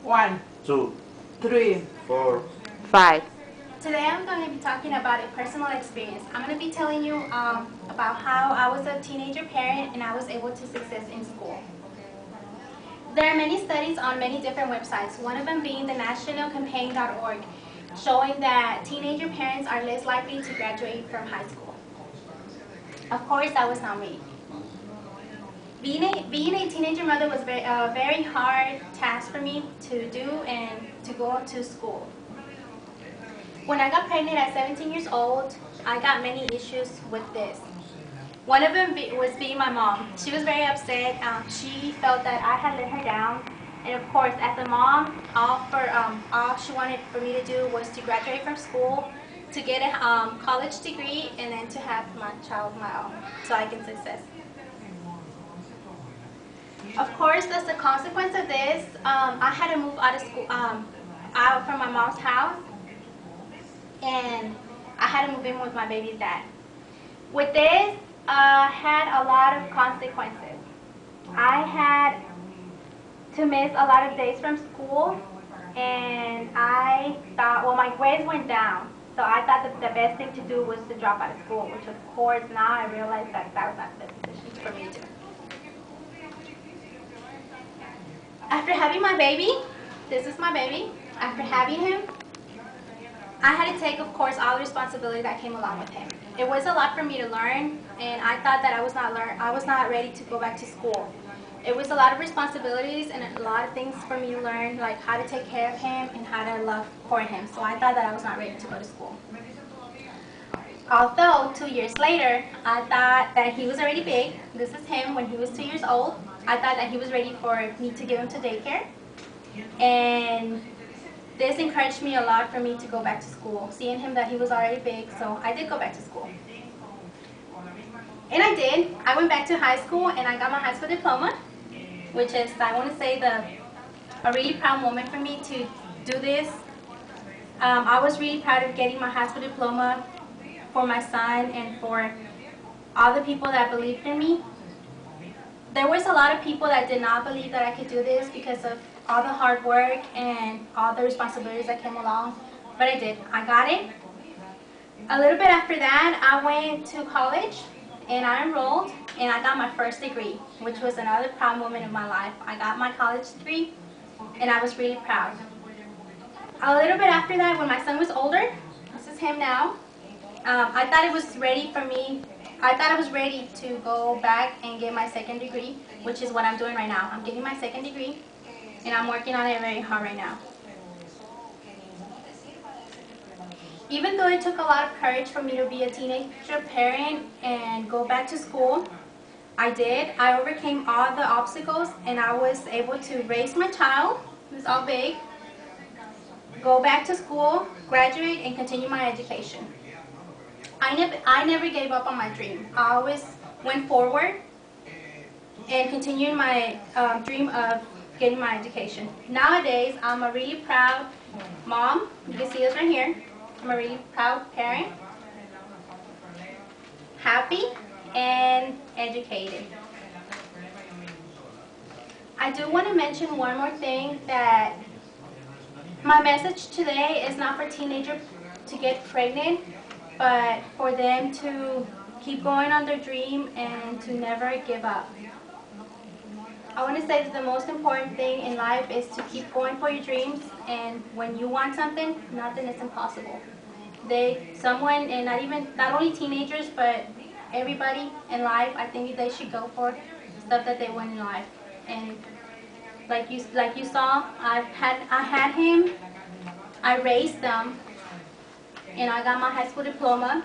1, 2, 3, 4. 5. Today I'm going to be talking about a personal experience. I'm going to be telling you about how I was a teenager parent and I was able to success in school. There are many studies on many different websites, one of them being the nationalcampaign.org, showing that teenager parents are less likely to graduate from high school. Of course, that was not me. Being a teenager mother was a very hard task for me to do and to go to school. When I got pregnant at 17 years old, I got many issues with this. One of them was being my mom. She was very upset. She felt that I had let her down. And of course, as a mom, all she wanted for me to do was to graduate from school, to get a college degree, and then to have my child of my own, so I can success. Of course, as a consequence of this, I had to move out of school, out from my mom's house, and I had to move in with my baby's dad. With this, had a lot of consequences. I had to miss a lot of days from school, and I thought, well, my grades went down, so I thought that the best thing to do was to drop out of school, which of course now I realize that that was not the best decision for me to do. After having my baby, this is my baby, after having him, I had to take, of course, all the responsibility that came along with him. It was a lot for me to learn, and I thought that I was not ready to go back to school. It was a lot of responsibilities and a lot of things for me to learn, like how to take care of him and how to love for him. So I thought that I was not ready to go to school. Although 2 years later, I thought that he was already big. This is him when he was 2 years old. I thought that he was ready for me to give him to daycare. And this encouraged me a lot for me to go back to school, seeing him that he was already big, so I did go back to school. And I did. I went back to high school and I got my high school diploma, which is, I want to say, a really proud moment for me to do this. I was really proud of getting my high school diploma for my son and for all the people that believed in me. There was a lot of people that did not believe that I could do this because of all the hard work and all the responsibilities that came along, but I did. I got it. A little bit after that, I went to college and I enrolled and I got my first degree, which was another proud moment in my life. I got my college degree and I was really proud. A little bit after that, when my son was older, this is him now, I thought it was ready for me. I thought I was ready to go back and get my second degree, which is what I'm doing right now. I'm getting my second degree and I'm working on it very hard right now. Even though it took a lot of courage for me to be a teenager parent and go back to school, I did. I overcame all the obstacles and I was able to raise my child, who's all big, go back to school, graduate, and continue my education. I never gave up on my dream. I always went forward and continued my dream of getting my education. Nowadays, I'm a really proud mom. You can see this right here. I'm a really proud parent, happy, and educated. I do want to mention one more thing, that my message today is not for teenagers to get pregnant, but for them to keep going on their dream and to never give up. I want to say that the most important thing in life is to keep going for your dreams, and when you want something, nothing is impossible. Not only teenagers, but everybody in life, I think they should go for stuff that they want in life. And like you saw, I had him, I raised them, and I got my high school diploma,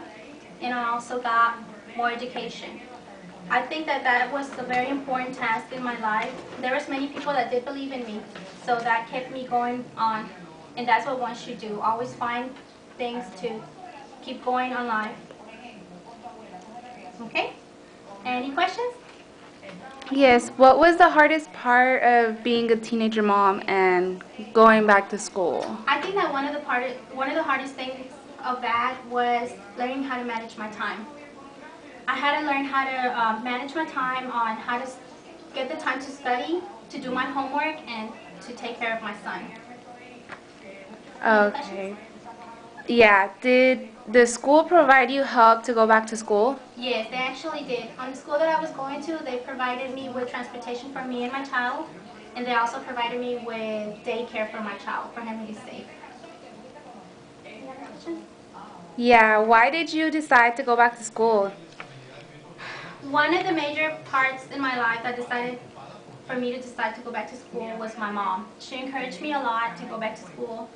and I also got more education. I think that that was a very important task in my life. There was many people that did believe in me, so that kept me going on, and that's what one should do. Always find things to keep going on life. Okay? Any questions? Yes, what was the hardest part of being a teenager mom and going back to school? I think that one of the hardest things of that was learning how to manage my time. I had to learn how to manage my time, on how to get the time to study, to do my homework, and to take care of my son. Okay. Yeah. Did the school provide you help to go back to school? Yes, they actually did. On the school that I was going to, they provided me with transportation for me and my child, and they also provided me with daycare for my child, for him to be safe. Any other questions? Yeah. Why did you decide to go back to school? One of the major parts in my life that decided for me to decide to go back to school was my mom. She encouraged me a lot to go back to school.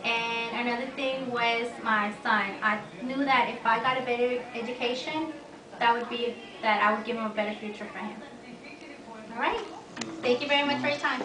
And another thing was my son. I knew that if I got a better education, that I would give him a better future for him. All right. Thank you very much for your time.